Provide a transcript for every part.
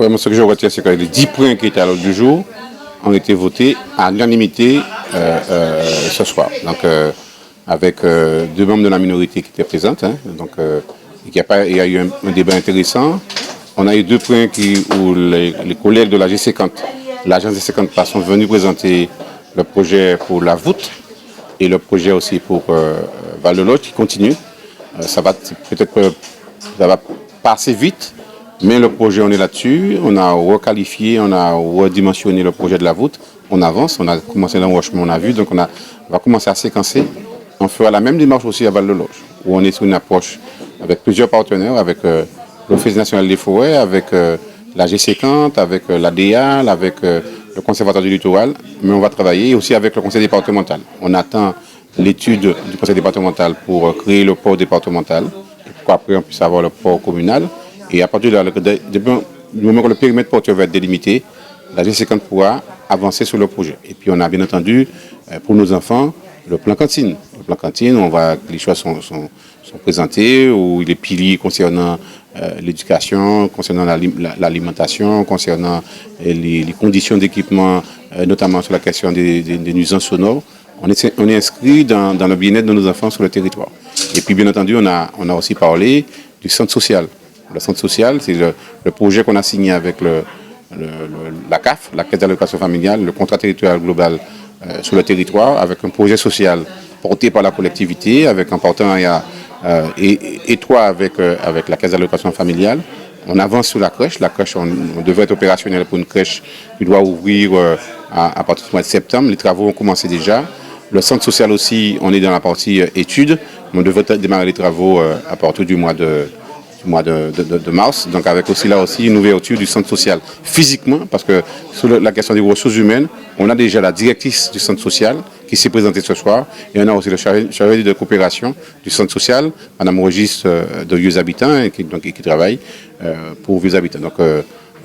Vraiment, ce que je retiens, c'est que les 10 points qui étaient à l'ordre du jour ont été votés à l'unanimité ce soir. Donc, avec 2 membres de la minorité qui étaient présents. Hein, donc, il y a eu un débat intéressant. On a eu 2 points où les collègues de la G50, l'agence G50 PAS, sont venus présenter le projet pour la voûte et le projet aussi pour Val-de-Loge qui continue. Ça va peut-être ça va pas assez vite, mais le projet, on est là-dessus. On a requalifié, on a redimensionné le projet de la voûte. On avance, on a commencé l'enrochement, on a vu, donc on va commencer à séquencer. On fera la même démarche aussi à Val-de-Loge, où on est sur une approche avec plusieurs partenaires, avec l'Office national des forêts, avec la G50, avec l'ADEAL, avec le Conservatoire du littoral, mais on va travailler aussi avec le conseil départemental. On attend l'étude du conseil départemental pour créer le port départemental, pour qu'après on puisse avoir le port communal. Et à partir du moment que le périmètre portuaire va être délimité, la G50 pourra avancer sur le projet. Et puis on a bien entendu, pour nos enfants, le plan cantine. Le plan cantine, les choix sont présentés, où les piliers concernant l'éducation, concernant l'alimentation, concernant les conditions d'équipement, notamment sur la question des nuisances sonores. On est inscrit dans le bien-être de nos enfants sur le territoire. Et puis bien entendu, on a aussi parlé du centre social. Le centre social, c'est le projet qu'on a signé avec la CAF, la Caisse d'allocation familiale, le contrat territorial global sur le territoire, avec un projet social porté par la collectivité, avec un partenariat étroit avec la Caisse d'allocation familiale. On avance sur la crèche. La crèche, on devrait être opérationnel pour une crèche qui doit ouvrir à partir du mois de septembre. Les travaux ont commencé déjà. Le centre social aussi, on est dans la partie études. On devrait démarrer les travaux à partir du mois de mars. Donc avec aussi là aussi une ouverture du centre social physiquement, parce que sur la question des ressources humaines, on a déjà la directrice du centre social qui s'est présentée ce soir, et on a aussi le chargé de coopération du centre social, Madame Régis de Vieux Habitants, qui travaille pour Vieux Habitants. Donc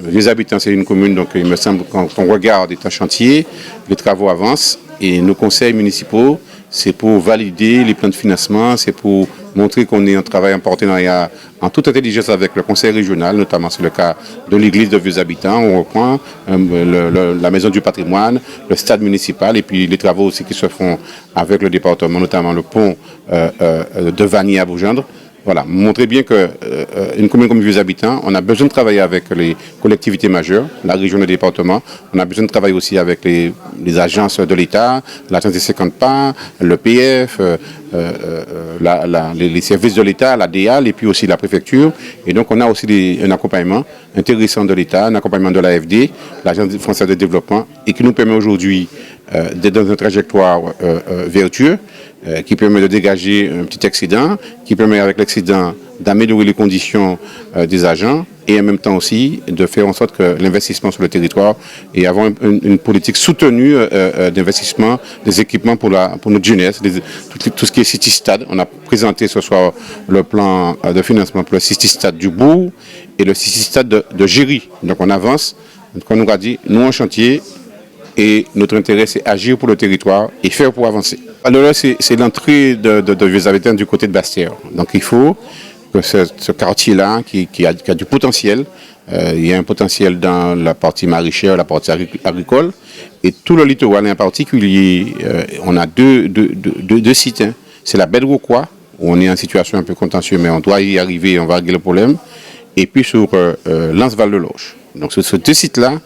Vieux Habitants, c'est une commune, donc il me semble quand on regarde les chantiers, les travaux avancent, et nos conseils municipaux, c'est pour valider les plans de financement, c'est pour montrer qu'on est en travail en partenariat en toute intelligence avec le conseil régional, notamment c'est le cas de l'église de Vieux Habitants, on reprend la maison du patrimoine, le stade municipal et puis les travaux aussi qui se font avec le département, notamment le pont de Vanier à Bougendre. Voilà, montrer bien qu'une commune comme Vieux Habitants, on a besoin de travailler avec les collectivités majeures, la région et le département. On a besoin de travailler aussi avec les agences de l'État, l'agence des 50 pas, le PF, les services de l'État, la DEAL et puis aussi la préfecture. Et donc on a aussi un accompagnement intéressant de l'État, un accompagnement de l'AFD, l'Agence française de développement, et qui nous permet aujourd'hui d'être dans une trajectoire vertueuse, qui permet de dégager un petit excédent, qui permet avec l'excédent d'améliorer les conditions des agents et en même temps aussi de faire en sorte que l'investissement sur le territoire et avoir une politique soutenue d'investissement des équipements pour notre jeunesse, tout ce qui est City Stade. On a présenté ce soir le plan de financement pour le City Stade du Bourg et le City Stade de Géry. Donc on avance, on nous a dit, nous en chantier, et notre intérêt, c'est agir pour le territoire et faire pour avancer. Alors là, c'est l'entrée de Vieux Habitants du côté de Basse-Terre. Donc il faut que ce quartier-là, qui a du potentiel, il y a un potentiel dans la partie maraîchère, la partie agricole, et tout le littoral en particulier, on a deux sites. Hein. C'est la Baie de Rocroi, où on est en situation un peu contentieuse, mais on doit y arriver, on va régler le problème, et puis sur Lens-Val-de-Loge. Donc sur ces 2 sites-là,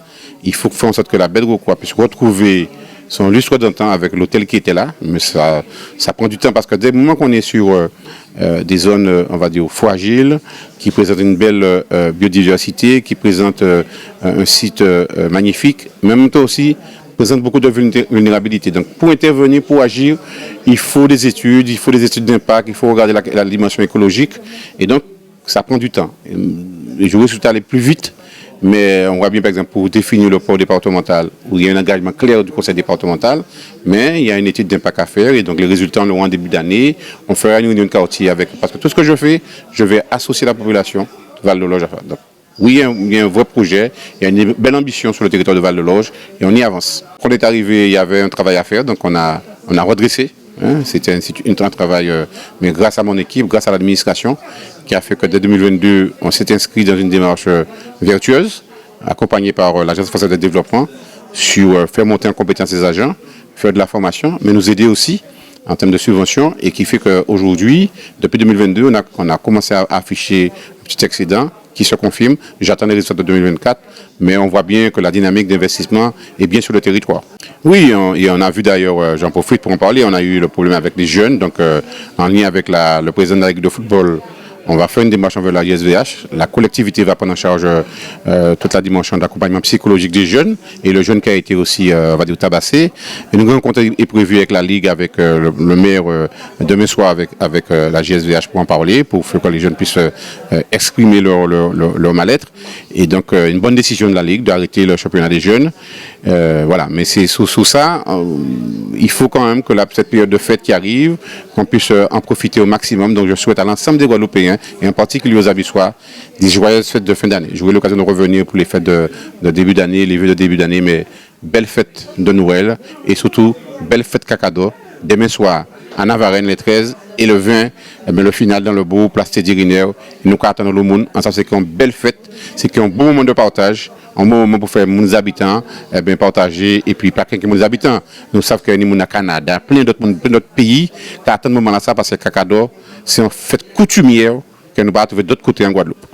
il faut faire en sorte que la Baie de Rocroi puisse retrouver son lustre d'antan avec l'hôtel qui était là. Mais ça prend du temps parce que dès le moment qu'on est sur des zones, on va dire, fragiles, qui présentent une belle biodiversité, qui présentent un site magnifique, mais en même temps aussi présente beaucoup de vulnérabilité. Donc pour intervenir, pour agir, il faut des études d'impact, il faut regarder la dimension écologique. Et donc ça prend du temps. Et je voudrais aller plus vite. Mais on voit bien, par exemple, pour définir le port départemental, où il y a un engagement clair du conseil départemental, mais il y a une étude d'impact à faire, et donc les résultats, on l'aura en début d'année. On fera une réunion de quartier avec, parce que tout ce que je fais, je vais associer la population de Val-de-Loge à ça. Donc, oui, il y a un vrai projet, il y a une belle ambition sur le territoire de Val-de-Loge, et on y avance. Quand on est arrivé, il y avait un travail à faire, donc on a redressé. Hein, c'était un travail, mais grâce à mon équipe, grâce à l'administration, qui a fait que dès 2022, on s'est inscrit dans une démarche vertueuse, accompagné par l'Agence française de développement, sur faire monter en compétence ces agents, faire de la formation, mais nous aider aussi en termes de subventions, et qui fait qu'aujourd'hui, depuis 2022, on a commencé à afficher un petit excédent qui se confirme. J'attends les résultats de 2024, mais on voit bien que la dynamique d'investissement est bien sur le territoire. Oui, et on a vu d'ailleurs, j'en profite pour en parler, on a eu le problème avec les jeunes, donc en lien avec le président de la Ligue de football. On va faire une démarche envers la ISVH. La collectivité va prendre en charge toute la dimension d'accompagnement psychologique des jeunes, et le jeune qui a été aussi, on va dire, tabassé. Et nous avons compté est prévu avec la Ligue, avec le maire demain soir avec la JSVH pour en parler, pour que les jeunes puissent exprimer leur mal-être. Et donc une bonne décision de la Ligue d'arrêter le championnat des jeunes. Voilà, mais c'est sous ça, il faut quand même que cette période de fête qui arrive, qu'on puisse en profiter au maximum. Donc je souhaite à l'ensemble des Guadeloupéens, et en particulier aux Abyssois, des joyeuses fêtes de fin d'année. J'aurai l'occasion de revenir pour les fêtes de début d'année, les vœux de début d'année, mais belles fêtes de Noël, et surtout belles fêtes Cacado, demain soir à Navarenne les 13 et le 20, le final dans le beau place Teddy. Nous attendons le monde, ensemble c'est une belle fête, c'est un bon moment de partage, un bon moment pour faire nos habitants partager, et puis pas que nos habitants, nous savons que nous sommes au Canada, plein d'autres pays qui attendent ce moment là, parce que Cacado c'est une fête coutumière que nous allons trouver d'autres côtés en Guadeloupe.